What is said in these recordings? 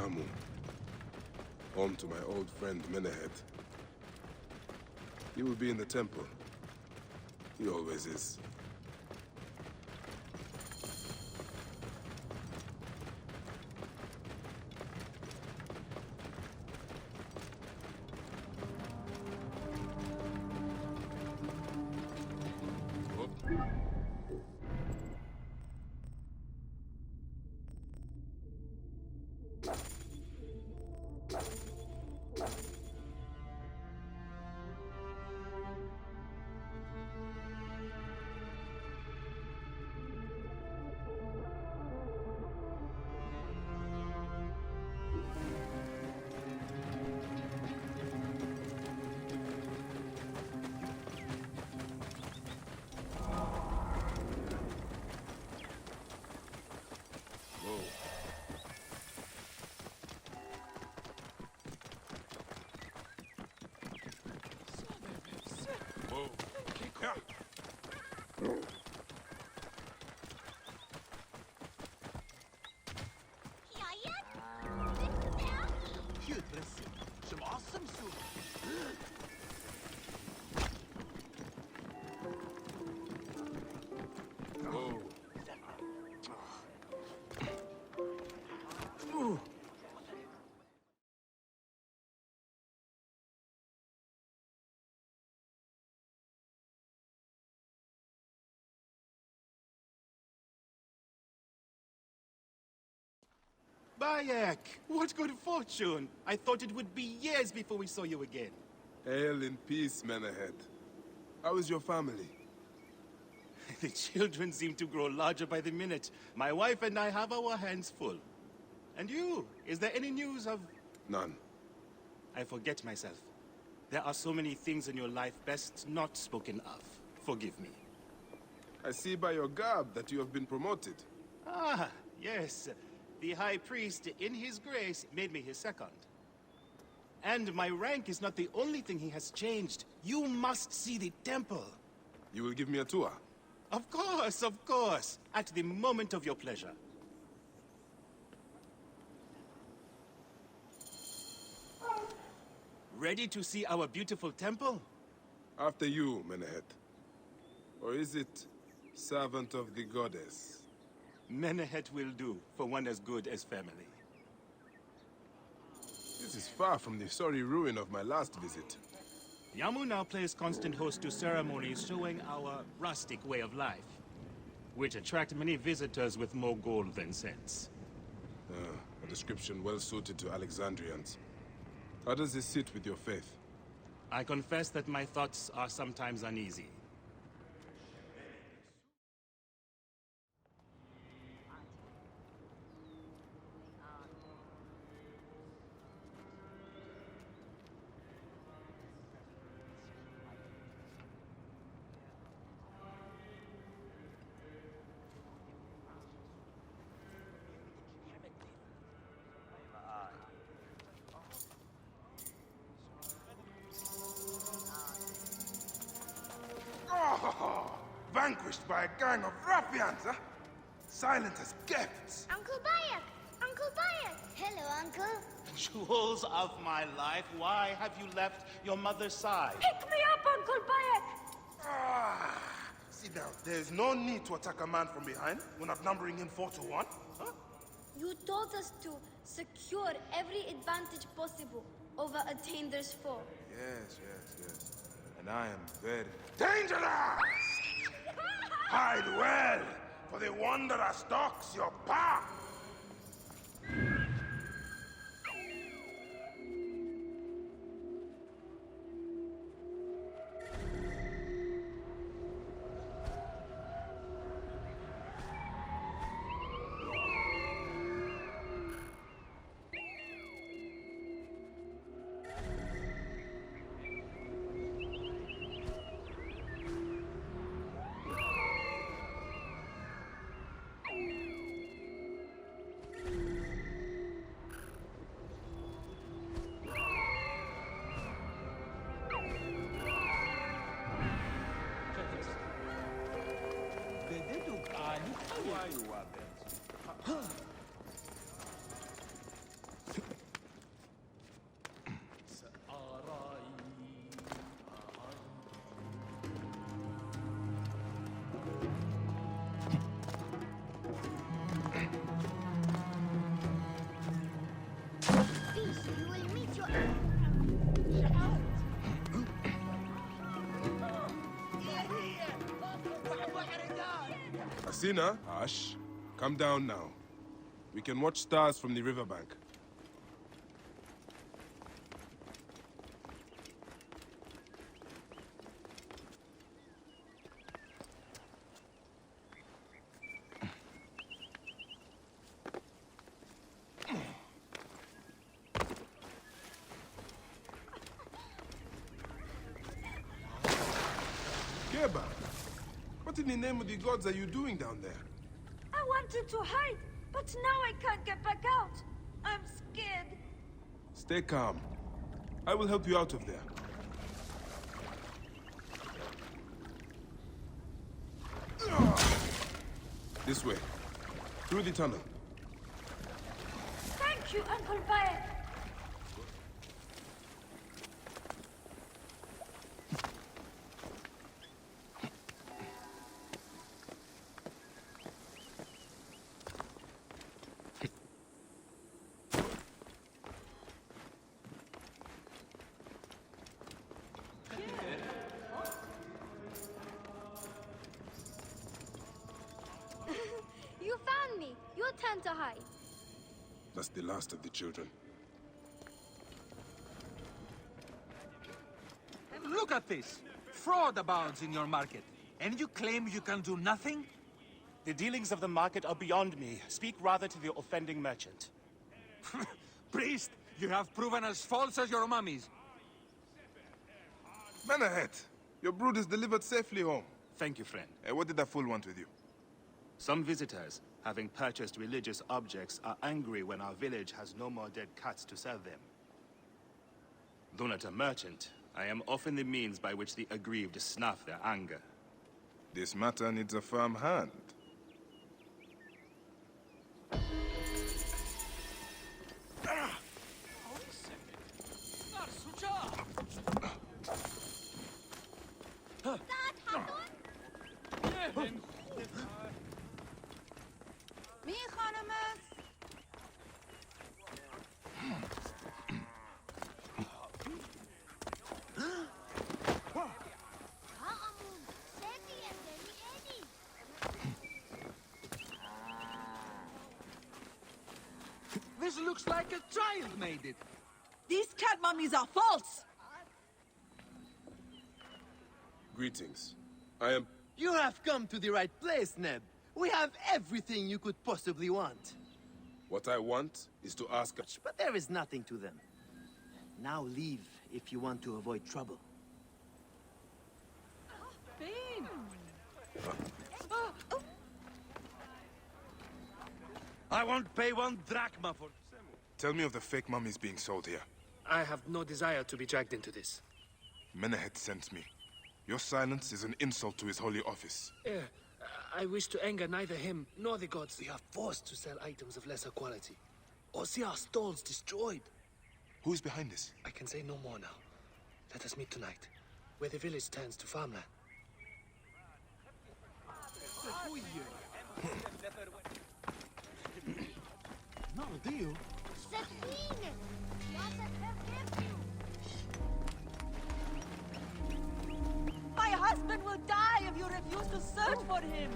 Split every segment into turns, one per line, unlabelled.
Yamu, home to my old friend Menehet. He will be in the temple. He always is.
Bayek, what good fortune! I thought it would be years before we saw you again.
Hail in peace, Menehet. How is your family?
The children seem to grow larger by the minute. My wife and I have our hands full. And you? Is there any news of...
None.
I forget myself. There are so many things in your life best not spoken of. Forgive me.
I see by your garb that you have been promoted.
Ah, yes. The High Priest, in his grace, made me his second. And my rank is not the only thing he has changed. You must see the temple.
You will give me a tour?
Of course, of course. At the moment of your pleasure. Ready to see our beautiful temple?
After you, Menehet. Or is it servant of the goddess?
Menehet will do, for one as good as family.
This is far from the sorry ruin of my last visit.
Yamu now plays constant host to ceremonies showing our rustic way of life, which attract many visitors with more gold than sense.
A description well suited to Alexandrians. How does this sit with your faith?
I confess that my thoughts are sometimes uneasy.
Vanquished by a gang of ruffians, huh? Silent as kept.
Uncle Bayek! Uncle Bayek! Hello, Uncle.
Jewels of my life, why have you left your mother's side?
Pick me up, Uncle Bayek!
Sit down. There is no need to attack a man from behind when outnumbering him 4-1. Huh?
You told us to secure every advantage possible over Attainer's foe.
Yes. And I am very dangerous! Hide well, for the wanderer stalks your path! Asina, Ash, come down now. We can watch stars from the riverbank. Keba, what in the name of the gods are you doing down there?
I wanted to hide, but now I can't get back out. I'm scared.
Stay calm. I will help you out of there. This way. Through the tunnel.
Thank you, Uncle Bayek. You found me. Your turn to hide.
That's the last of the children.
Look at this! Fraud abounds in your market. And you claim you can do nothing?
The dealings of the market are beyond me. Speak rather to the offending merchant.
Priest, you have proven as false as your mummies.
Menahet, your brood is delivered safely home.
Thank you, friend.
What did that fool want with you?
Some visitors, having purchased religious objects, are angry when our village has no more dead cats to sell them. Though not a merchant, I am often the means by which the aggrieved snuff their anger.
This matter needs a firm hand.
می خانم است.
This looks like a child made it.
These cat mummies are false.
Greetings. I am...
You have come to the right place, Neb. We have everything you could possibly want.
What I want is to ask...
But there is nothing to them. Now leave if you want to avoid trouble.
Bean.
I won't pay 1 drachma for...
Tell me of the fake mummies being sold here.
I have no desire to be dragged into this.
Menahet sent me. Your silence is an insult to his holy office.
I wish to anger neither him nor the gods. We are forced to sell items of lesser quality, or see our stalls destroyed.
Who is behind this?
I can say no more now. Let us meet tonight, where the village turns to farmland.
No deal.
My husband will die if you refuse to search for him.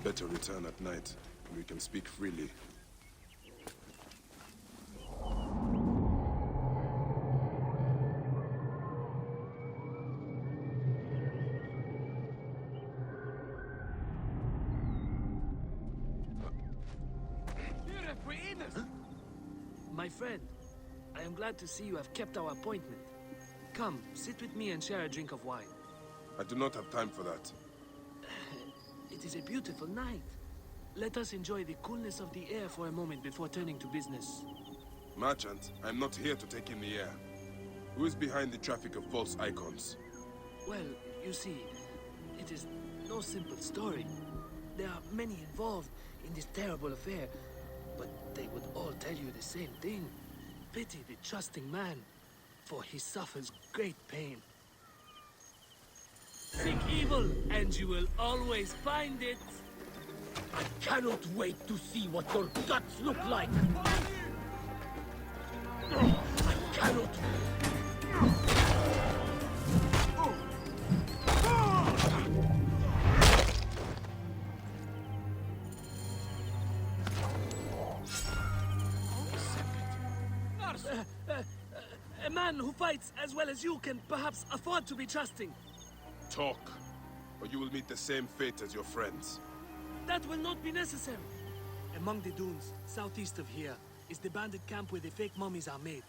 Better return at night, and we can speak freely.
My friend, I am glad to see you have kept our appointment. Come, sit with me and share a drink of wine.
I do not have time for that.
It is a beautiful night. Let us enjoy the coolness of the air for a moment before turning to business.
Merchant, I am not here to take in the air. Who is behind the traffic of false icons?
Well, you see, it is no simple story. There are many involved in this terrible affair, but they would all tell you the same thing. Pity the trusting man, for he suffers great pain. Seek evil, and you will always find it.
I cannot wait to see what your guts look like! I cannot...
A man who fights as well as you can perhaps afford to be trusting.
Talk, or you will meet the same fate as your friends.
That will not be necessary. Among the dunes, southeast of here, is the bandit camp where the fake mummies are made.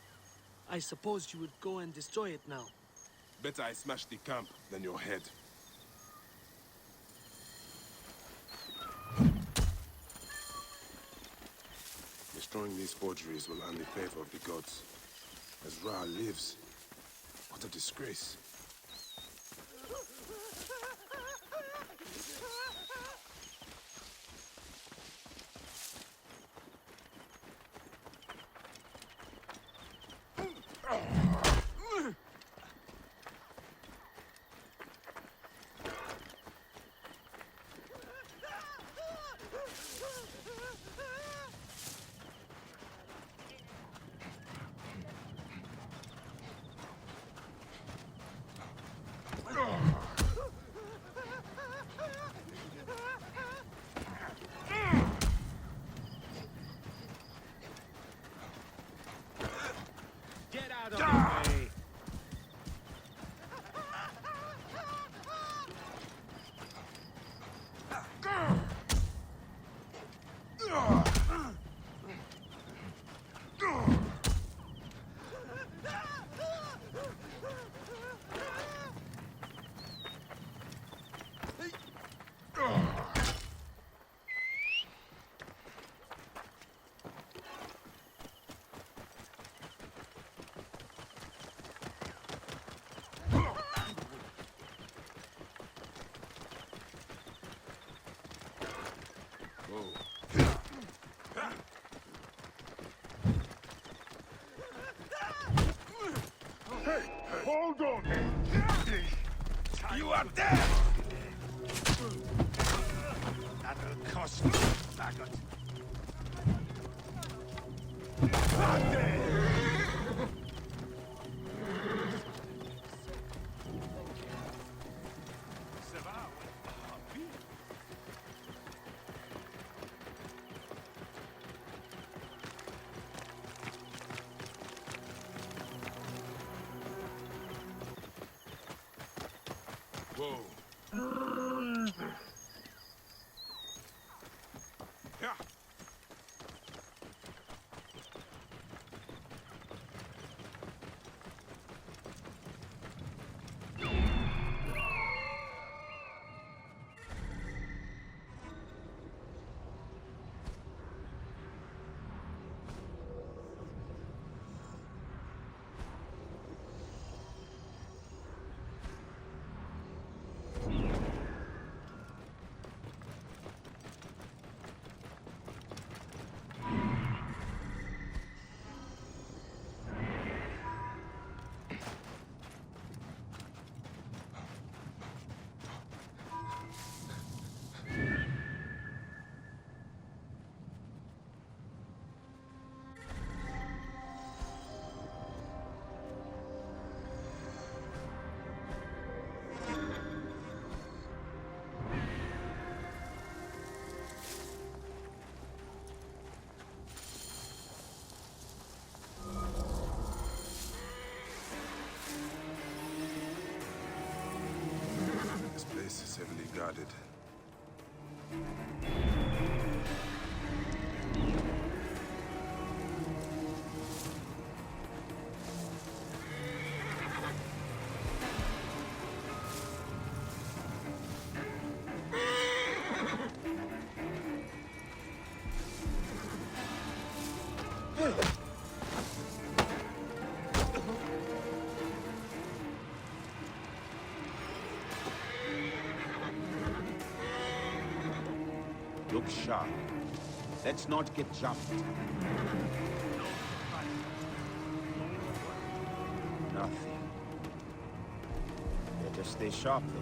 I suppose you would go and destroy it now.
Better I smash the camp than your head. Destroying these forgeries will earn the favor of the gods. As Ra lives, what a disgrace.
Get out of the way!
Hold on! You are dead! That'll cost you, faggot. Whoa. Yeah. This place is heavily guarded.
Move sharp. Let's not get jumped. Nothing. Better stay sharp, though.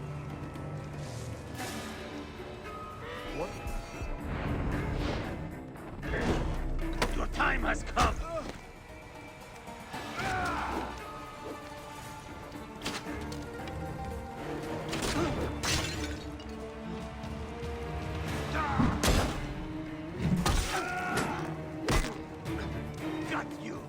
What?
Your time has come!
Got you!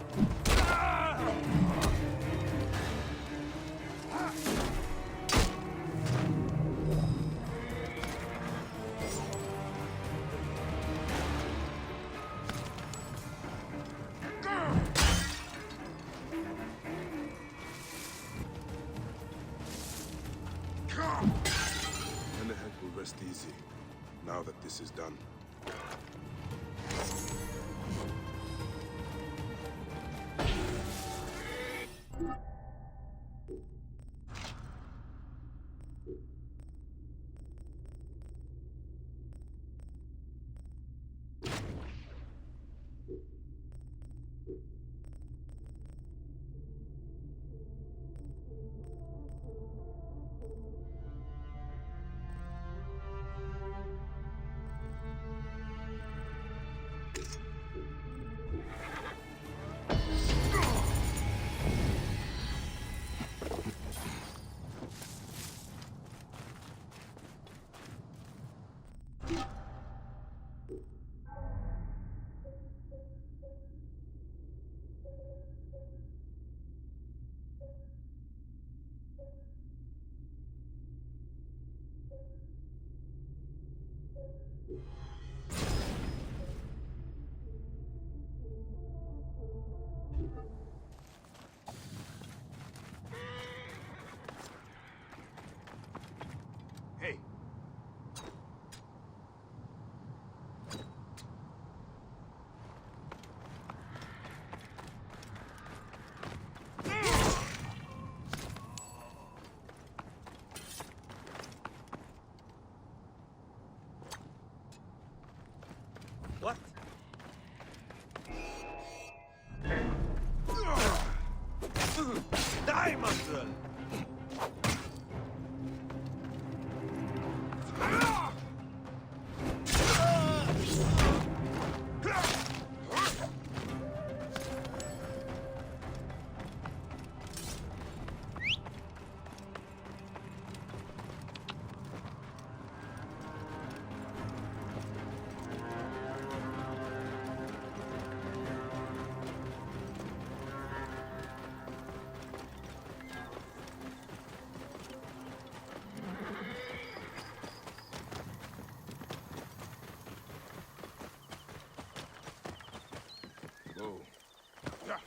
And the head will rest easy, now that this is done. Hey.
What? Die, mongrel!
Whoa. Yeah.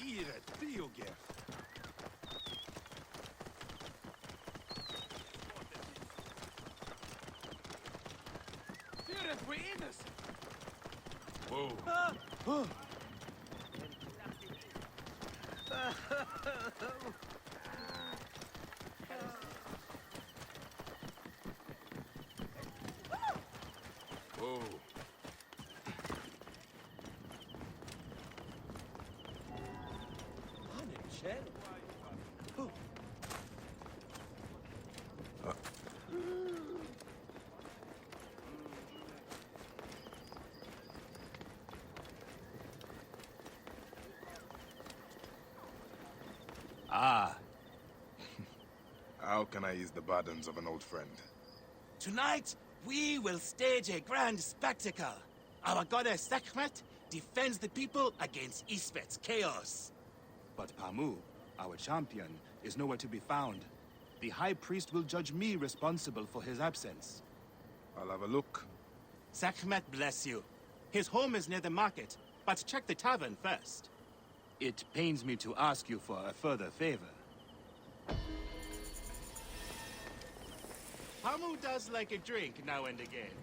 Eat it, tío, Jeff.
We're innocent!
Whoa. Whoa.
Ah,
How can I ease the burdens of an old friend?
tonight we will stage a grand spectacle. Our goddess Sekhmet defends the people against Isfet's chaos. But Pamu, our champion, is nowhere to be found. The High Priest will judge me responsible for his absence.
I'll have a look.
Sekhmet bless you. His home is near the market, but check the tavern first. It pains me to ask you for a further favor. Pamu does like a drink now and again.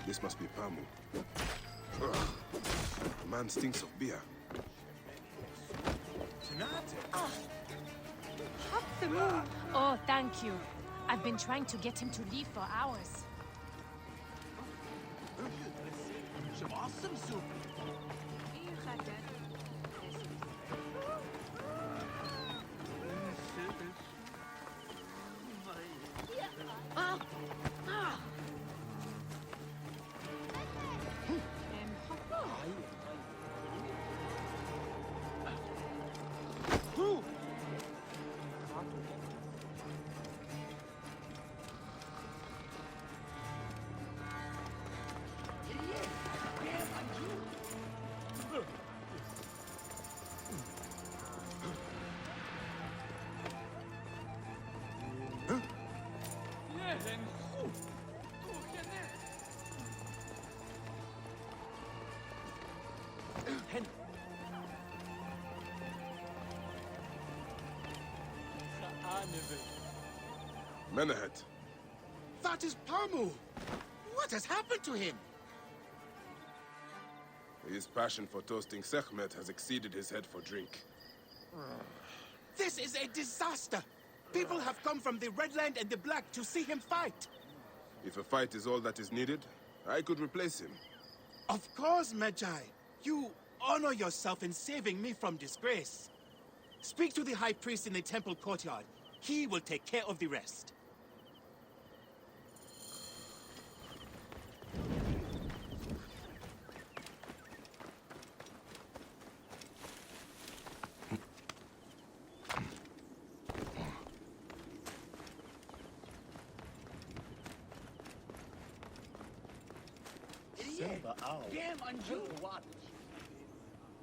This must be Pamu. Ugh. The man stinks of beer.
Oh, thank you. I've been trying to get him to leave for hours.
Some awesome soup.
Menahet.
That is Pamu! What has happened to him?
His passion for toasting Sekhmet has exceeded his head for drink.
This is a disaster! People have come from the Red Land and the Black to see him fight!
If a fight is all that is needed, I could replace him.
Of course, Magi. You honor yourself in saving me from disgrace. Speak to the High Priest in the temple courtyard. He will take care of the rest.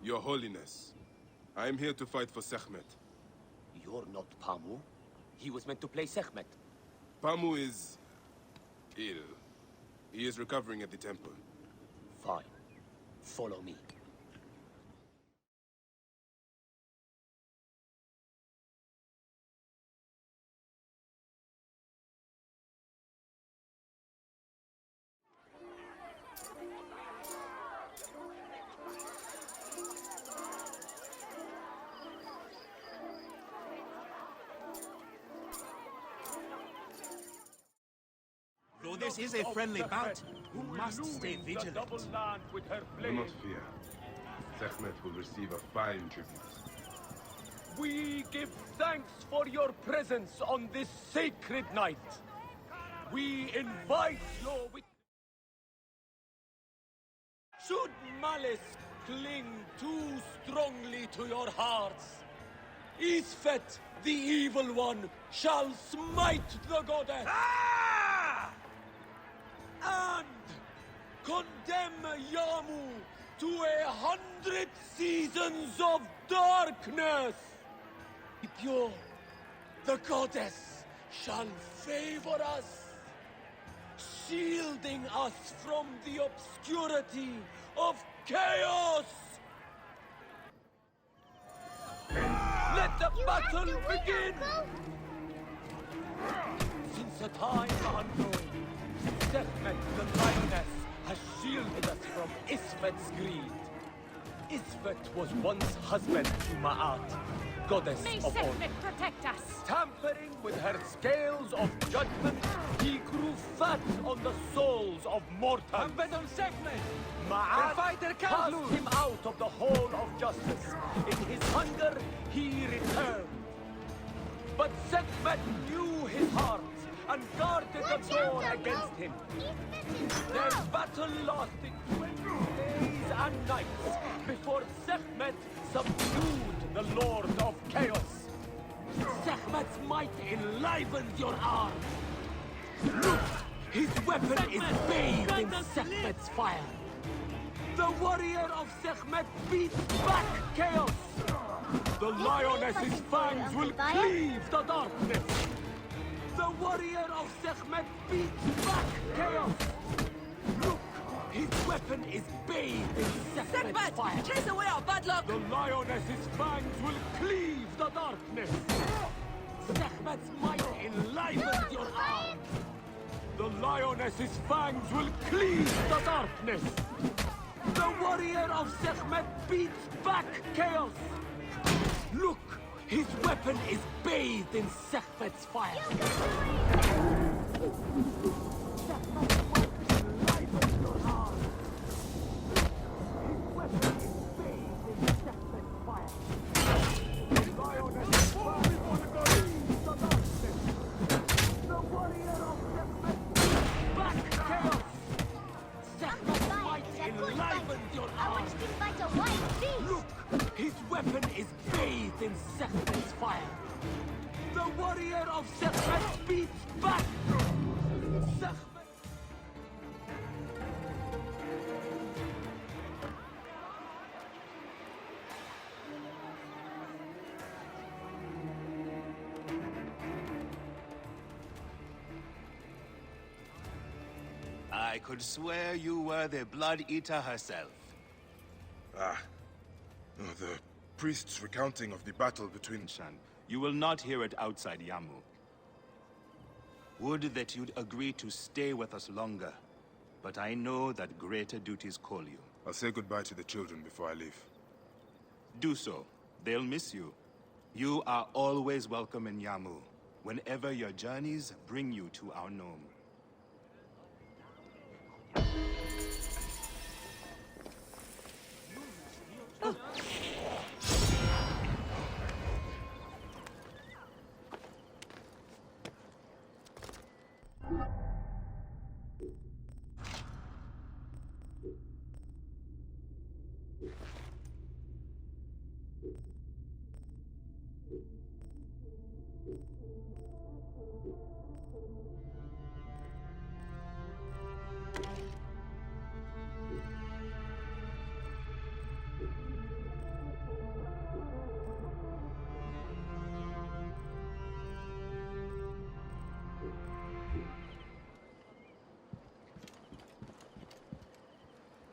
Your Holiness, I am here to fight for Sekhmet.
You're not Pamu. He was meant to play Sekhmet.
Pamu is ill. He is recovering at the temple.
Fine. Follow me.
Though this is a friendly bout, you must stay vigilant.
Do not fear. Sekhmet will receive a fine tribute.
We give thanks for your presence on this sacred night. We invite your witness. Should malice cling too strongly to your hearts, Isfet, the evil one, shall smite the goddess. And condemn Yamu to 100 seasons of darkness. Be pure, the goddess shall favor us, shielding us from the obscurity of chaos. Let the battle begin! Since a time unknown, Sekhmet the lioness has shielded us from Isfet's greed. Isfet was once husband to Ma'at, goddess
May
of all.
Sekhmet protect us!
Tampering with her scales of judgment, he grew fat on the souls of mortals.
Ambedon Sekhmet!
Ma'at
fighter can't
cast
lose.
him out of the hall of justice. In his hunger, he returned. But Sekhmet knew his heart and guarded the door against him. Their battle lasted 20 days and nights before Sekhmet subdued the Lord of Chaos. Sekhmet's might enlivens your arm. Look, his weapon is bathed in Sekhmet's fire. The warrior of Sekhmet beats back Chaos. The lioness's fangs will cleave the darkness. The warrior of Sekhmet beats back Chaos. Look, his weapon is bathed in Sekhmet's fire.
Chase away our bad luck!
The lioness's fangs will cleave the darkness. Sekhmet's might enlivens your arm. The lioness's fangs will cleave the darkness. The warrior of Sekhmet beats back Chaos. Look, his weapon is bathed in Sekhmet's fire. His weapon is bathed in Sekhmet's fire. The warrior of Sekhmet beats back! Sekhmet...
I could swear you were the Blood Eater herself.
Ah. Oh, the priest's recounting of the battle between...
Shan, you will not hear it outside Yamu. Would that you'd agree to stay with us longer, but I know that greater duties call you.
I'll say goodbye to the children before I leave.
Do so. They'll miss you. You are always welcome in Yamu, whenever your journeys bring you to our Nome.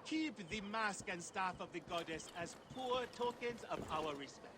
Keep the mask and staff of the goddess as poor tokens of our respect.